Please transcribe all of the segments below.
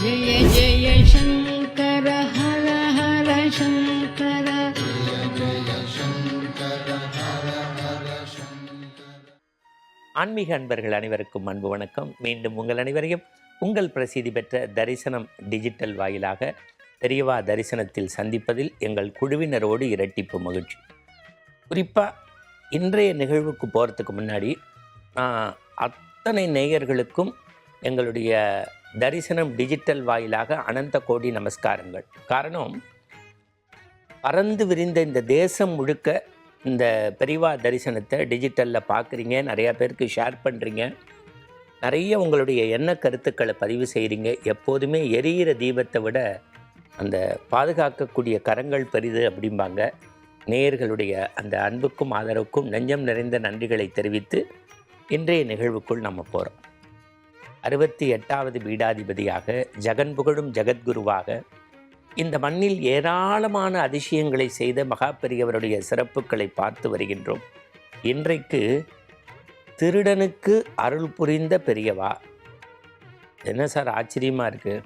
जय जय शङ्कर हर हर शङ्कर ஆன்மீக அன்பர்கள் அனைவருக்கும் அன்பு வணக்கம். மீண்டும் உங்கள் அனைவரையும் உங்கள் பிரசித்தி பெற்ற தரிசனம் டிஜிட்டல் வாயிலாக பெரியவா தரிசனத்தில் சந்திப்பதில் எங்கள் குழுவினரோடு இரட்டிப்பு மகிழ்ச்சி. குறிப்பாக இன்றைய நிகழ்வுக்கு போகிறதுக்கு முன்னாடி அத்தனை நேயர்களுக்கும் எங்களுடைய தரிசனம் டிஜிட்டல் வாயிலாக அனந்த கோடி நமஸ்காரங்கள். காரணம், பறந்து விரிந்த இந்த தேசம் முழுக்க இந்த பெரியவா தரிசனத்தை டிஜிட்டலில் பார்க்குறீங்க, நிறையா பேருக்கு ஷேர் பண்ணுறீங்க, நிறைய உங்களுடைய எண்ண கருத்துக்களை பதிவு செய்கிறீங்க. எப்போதுமே எரியிற தீபத்தை விட அந்த பாதுகாக்கக்கூடிய கரங்கள் பெரிது அப்படிம்பாங்க. நேயர்களுடைய அந்த அன்புக்கும் ஆதரவுக்கும் நெஞ்சம் நிறைந்த நன்றிகளை தெரிவித்து இன்றைய நிகழ்வுக்குள் நம்ம போகிறோம். 68வது பீடாதிபதியாக ஜெகன் புகழும் ஜெகத்குருவாக இந்த மண்ணில் ஏராளமான அதிசயங்களை செய்த மகா பெரியவருடைய சிறப்புகளை பார்த்து வருகின்றோம். இன்றைக்கு திருடனுக்கு அருள் புரிந்த பெரியவா. என்ன சார் ஆச்சரியமாக இருக்குது?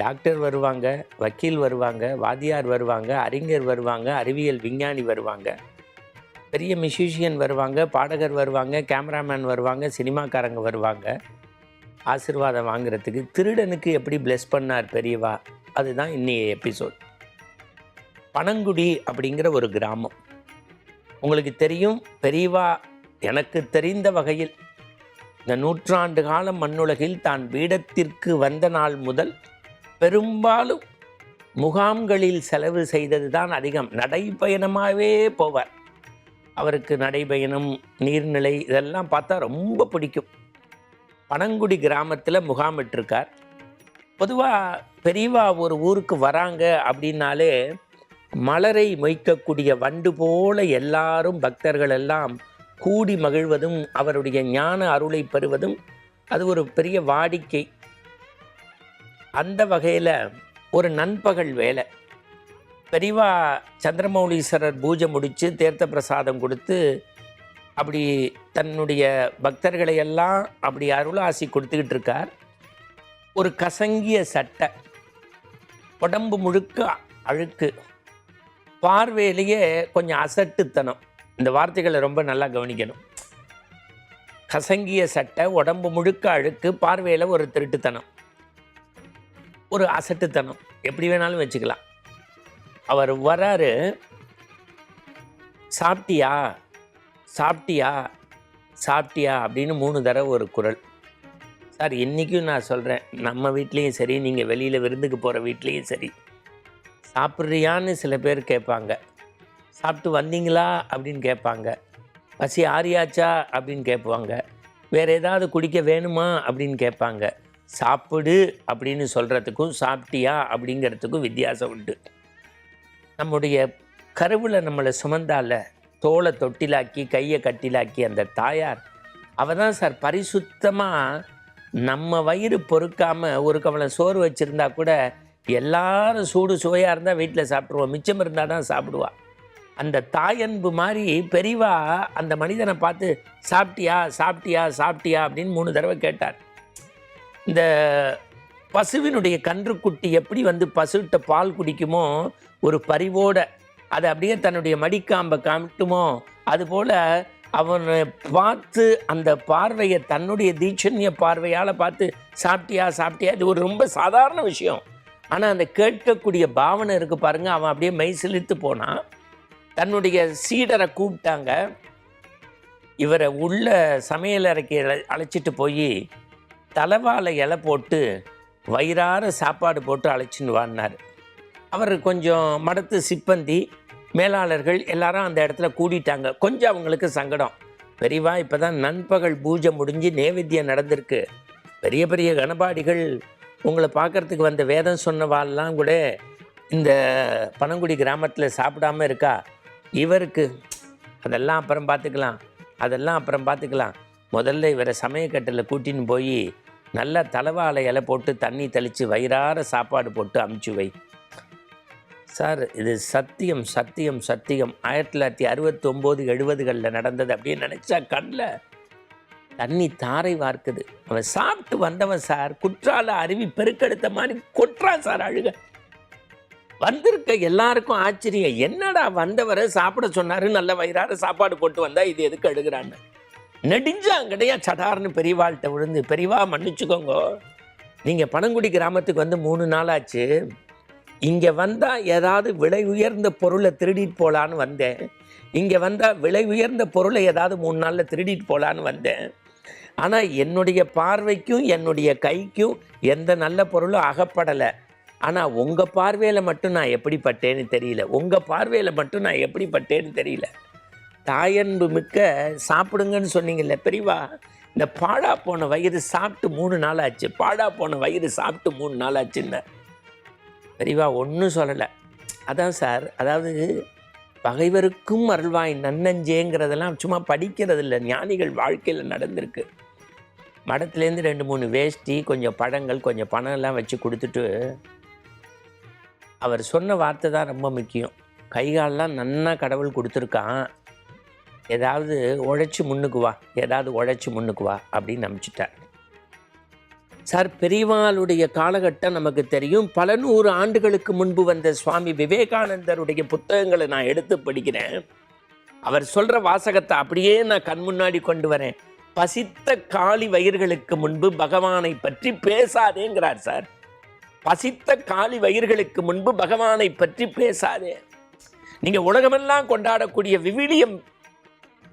டாக்டர் வருவாங்க, வக்கீல் வருவாங்க, வாத்தியார் வருவாங்க, அறிஞர் வருவாங்க, அறிவியல் விஞ்ஞானி வருவாங்க, பெரிய மியூசிஷியன் வருவாங்க, பாடகர் வருவாங்க, கேமராமேன் வருவாங்க, சினிமாக்காரங்க வருவாங்க. ஆசீர்வாதம் வாங்குறதுக்கு திருடனுக்கு எப்படி பிளெஸ் பண்ணார் பெரியவா, அதுதான் இன்னைய எபிசோட். பனங்குடி அப்படிங்கிற ஒரு கிராமம் உங்களுக்கு தெரியும். பெரியவா எனக்கு தெரிந்த வகையில் இந்த 100 ஆண்டு காலம் மண்ணுலகில் தான் பீடத்திற்கு வந்த நாள் முதல் பெரும்பாலும் முகாம்களில் செலவு செய்தது தான் அதிகம். நடைப்பயணமாகவே போவார். அவருக்கு நடைப்பயணம், நீர்நிலை இதெல்லாம் பார்த்தா ரொம்ப பிடிக்கும். பனங்குடி கிராமத்தில் முகாமிட்டிருக்கார். பொதுவாக பெரியவா ஒரு ஊருக்கு வராங்க அப்படின்னாலே மலரை மொய்க்கக்கூடிய வண்டு போல எல்லாரும் பக்தர்கள் எல்லாம் கூடி மகிழ்வதும் அவருடைய ஞான அருளை பெறுவதும் அது ஒரு பெரிய வாடிக்கை. அந்த வகையில் ஒரு நண்பகல் வேலை பெரியவா சந்திரமௌலீஸ்வரர் பூஜை முடித்து தீர்த்த பிரசாதம் கொடுத்து அப்படி தன்னுடைய பக்தர்களை எல்லாம் அப்படி அருளாசி கொடுத்துக்கிட்டு இருக்கார். ஒரு கசங்கிய சட்டை, உடம்பு முழுக்க அழுக்கு, பார்வையிலேயே கொஞ்சம் அசட்டுத்தனம். இந்த வார்த்தைகளை ரொம்ப நல்லா கவனிக்கணும். கசங்கிய சட்டை, உடம்பு முழுக்க அழுக்கு, பார்வையில் ஒரு திருட்டுத்தனம், ஒரு அசட்டுத்தனம், எப்படி வேணாலும் வச்சுக்கலாம். அவர் வராரு. சாப்பிட்டியா சாப்பிட்டியா சாப்பிட்டியா அப்படின்னு 3 தடவை ஒரு குரல். சார், இன்றைக்கும் நான் சொல்கிறேன், நம்ம வீட்லேயும் சரி, நீங்கள் வெளியில் விருந்துக்கு போகிற வீட்லேயும் சரி, சாப்பிட்றியான்னு சில பேர் கேட்பாங்க. சாப்பிட்டு வந்தீங்களா அப்படின்னு கேட்பாங்க. பசி ஆறியாச்சா அப்படின்னு கேட்பாங்க. வேறு ஏதாவது குடிக்க வேணுமா அப்படின்னு கேட்பாங்க. சாப்பிடு அப்படின்னு சொல்கிறதுக்கும் சாப்பிட்டியா அப்படிங்கிறதுக்கும் வித்தியாசம் உண்டு. நம்முடைய கருவில் நம்மளை சுமந்தால தோலை தொட்டிலாக்கி கையை கட்டிலாக்கி அந்த தாயார் அவள் தான் சார் பரிசுத்தமாக. நம்ம வயிறு பொறுக்காமல் ஒரு கவலை சோறு வச்சுருந்தா கூட எல்லாரும் சூடு சுவையாக இருந்தால் வீட்டில் சாப்பிட்ருவோம், மிச்சம் இருந்தால் தான் சாப்பிடுவா. அந்த தாயன்பு மாதிரி பெரியவா அந்த மனிதனை பார்த்து சாப்பிட்டியா சாப்பிட்டியா சாப்பிட்டியா அப்படின்னு 3 தடவை கேட்டார். இந்த பசுவினுடைய கன்றுக்குட்டி எப்படி பசுகிட்ட பால் குடிக்குமோ ஒரு பரிவோட அதை அப்படியே தன்னுடைய மடிக்காம்பை காமிட்டுமோ, அதுபோல் அவனை பார்த்து அந்த பார்வையை தன்னுடைய தீட்சண்ய பார்வையால் பார்த்து சாப்பிட்டியா சாப்பிட்டியா, இது ஒரு ரொம்ப சாதாரண விஷயம். ஆனால் அந்த கேட்கக்கூடிய பாவனை இருக்குது பாருங்கள். அவன் அப்படியே மெய் சிலிர்த்து போனான். தன்னுடைய சீடரை கூப்பிட்டாங்க. இவரை உள்ள சமையல் அறைக்கு அழைச்சிட்டு போய் தலைவாழை இலை போட்டு வயிறார சாப்பாடு போட்டு அழைச்சின்னு வாடினார். அவர் கொஞ்சம் மடத்து சிப்பந்தி மேலாளர்கள் எல்லாரும் அந்த இடத்துல கூடிட்டாங்க. கொஞ்சம் அவங்களுக்கு சங்கடம். பெரியவா இப்போ தான் நண்பகல் பூஜை முடிஞ்சு நேவேத்தியம் நடந்திருக்கு. பெரிய பெரிய கணபாடிகள் உங்களை பார்க்குறதுக்கு வந்த வேதம் சொன்னவாள்லாம் கூட இந்த பனங்குடி கிராமத்தில் சாப்பிடாமல் இருக்கா. இவருக்கு அதெல்லாம் அப்புறம் பார்த்துக்கலாம், முதல்ல இவரை சமயக்கட்டில் கூட்டின்னு போய் நல்லா தலைவாழை இலை போட்டு தண்ணி தெளித்து வயிறார சாப்பாடு போட்டு அமுச்சு வை. சார், இது சத்தியம் 1969 70களில் நடந்தது அப்படின்னு நினச்சா கண்ணில் தண்ணி தாரை வார்க்குது. அவன் சாப்பிட்டு வந்தவன் சார் குற்றால அருவி பெருக்கெடுத்த மாதிரி கொட்டுறான் சார் அழுக. வந்திருக்க எல்லாருக்கும் ஆச்சரியம், என்னடா வந்தவரை சாப்பிட சொன்னாரு, நல்ல வயிறார சாப்பாடு போட்டு வந்தா இது எதுக்கு அழுகிறான்னு. நெடிஞ்சாங்கடையா சடார்னு பெரியவாள்கிட்ட விழுந்து, பெரியவா மன்னிச்சுக்கோங்க, நீங்கள் பனங்குடி கிராமத்துக்கு வந்து 3 நாள் ஆச்சு, இங்கே வந்தால் ஏதாவது விலை உயர்ந்த பொருளை திருடிட்டு போகலான்னு வந்தேன், இங்கே வந்தால் விலை உயர்ந்த பொருளை ஏதாவது 3 நாளில் திருடிட்டு போகலான்னு வந்தேன். ஆனால் என்னுடைய பார்வைக்கும் என்னுடைய கைக்கும் எந்த நல்ல பொருளும் அகப்படலை. ஆனால் உங்கள் பார்வையில் மட்டும் நான் எப்படிப்பட்டேன்னு தெரியல, உங்கள் பார்வையில் மட்டும் நான் எப்படிப்பட்டேன்னு தெரியல. தாயன்பு மிக்க சாப்பிடுங்கன்னு சொன்னீங்கல்ல பெரியவா, இந்த பாழா போன வயிறு சாப்பிட்டு 3 நாள் ஆச்சு, பாழா போன வயிறு சாப்பிட்டு 3 நாள் ஆச்சுன்னு பெரியவா ஒன்றும் சொல்லலை. அதான் சார், அதாவது பகைவருக்கும் அருள்வாய் நன்னஞ்சேங்கிறதெல்லாம் சும்மா படிக்கிறது இல்லை, ஞானிகள் வாழ்க்கையில் நடந்திருக்கு. மடத்துலேருந்து 2-3 வேஷ்டி, கொஞ்சம் பழங்கள், கொஞ்சம் பணம் எல்லாம் வச்சு கொடுத்துட்டு அவர் சொன்ன வார்த்தை தான் ரொம்ப முக்கியம். கைகாலெலாம் நன்னா கடவுள் கொடுத்துருக்கான், ஏதாவது உழைச்சி முன்னுக்கு வா, ஏதாவது உழைச்சி முன்னுக்கு வா அப்படின்னு நம்பிச்சிட்டார் சார். பெரியவாளுடைய காலகட்டம் நமக்கு தெரியும். பல 100 ஆண்டுகளுக்கு முன்பு வந்த சுவாமி விவேகானந்தருடைய புத்தகங்களை நான் எடுத்து படிக்கிறேன். அவர் சொல்கிற வாசகத்தை அப்படியே நான் கண் முன்னாடி கொண்டு வரேன். பசித்த காலி வயிர்களுக்கு முன்பு பகவானை பற்றி பேசாதேங்கிறார் சார். பசித்த காலி வயிர்களுக்கு முன்பு பகவானை பற்றி பேசாதே. நீங்கள் உலகமெல்லாம் கொண்டாடக்கூடிய விவிலியம்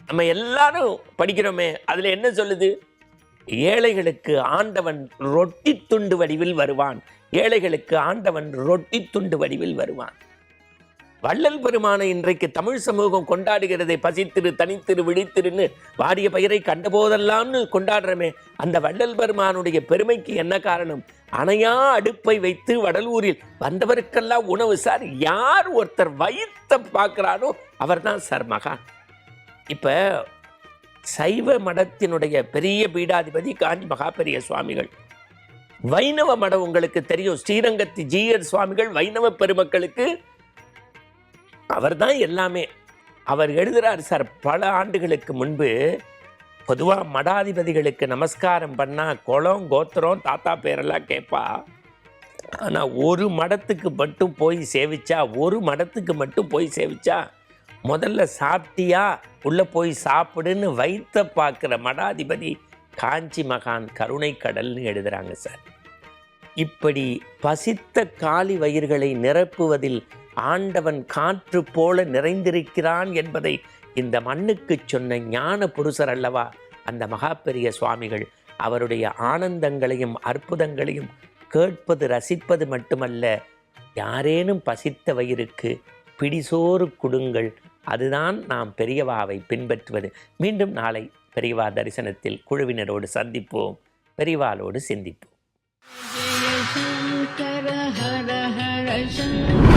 நம்ம எல்லாரும் படிக்கிறோமே, அதில் என்ன சொல்லுது? ஏழைகளுக்கு ஆண்டவன் ரொட்டி துண்டு வடிவில் வருவான், ஏழைகளுக்கு ஆண்டவன் ரொட்டி துண்டு வடிவில் வருவான். வள்ளல் பெருமானை இன்றைக்கு தமிழ் சமூகம் கொண்டாடுகிறதை பசித்திரு தனித்திரு விழித்திருன்னு வாடிய பயிரை கண்டபோதெல்லாம்னு கொண்டாடுறமே, அந்த வள்ளல் பெருமானுடைய பெருமைக்கு என்ன காரணம்? அணையா அடுப்பை வைத்து வடலூரில் வந்தவருக்கெல்லாம் உணவு சார். யார் ஒருத்தர் வயிற்ற பார்க்குறானோ அவர் தான் சார் மகான். இப்போ சைவ மடத்தினுடைய பெரிய பீடாதிபதி காஞ்சி மகாபெரிய சுவாமிகள், வைணவ மடம் உங்களுக்கு தெரியும், ஸ்ரீரங்கத்தி ஜீயர் சுவாமிகள் வைணவ பெருமக்களுக்கு அவர் தான் எல்லாமே. அவர் எழுதுகிறார் சார், பல ஆண்டுகளுக்கு முன்பு பொதுவாக மடாதிபதிகளுக்கு நமஸ்காரம் பண்ணால் குளம் கோத்திரம் தாத்தா பேரெல்லாம் கேட்பா. ஆனால் ஒரு மடத்துக்கு மட்டும் போய் சேவிச்சா, ஒரு மடத்துக்கு மட்டும் போய் சேவிச்சா முதல்ல சாப்பிட்டியா உள்ளே போய் சாப்பிடுன்னு வைத்த பார்க்குற மடாதிபதி காஞ்சி மகான் கருணை கடல்னு எழுதுகிறாங்க சார். இப்படி பசித்த காலி வயிர்களை நிரப்புவதில் ஆண்டவன் காற்று போல நிறைந்திருக்கிறான் என்பதை இந்த மண்ணுக்கு சொன்ன ஞான புருஷர் அல்லவா அந்த மகாபெரிய சுவாமிகள். அவருடைய ஆனந்தங்களையும் அற்புதங்களையும் கேட்பது ரசிப்பது மட்டுமல்ல, யாரேனும் பசித்த வயிறுக்கு பிடிசோறு கொடுங்கள், அதுதான் நாம் பெரியவாவை பின்பற்றுவது. மீண்டும் நாளை பெரியவா தரிசனத்தில் குழுவினரோடு சந்திப்போம், பெரியவாளோடு சிந்திப்போம். ஜெய சங்கர ஹர ஹர சங்கர.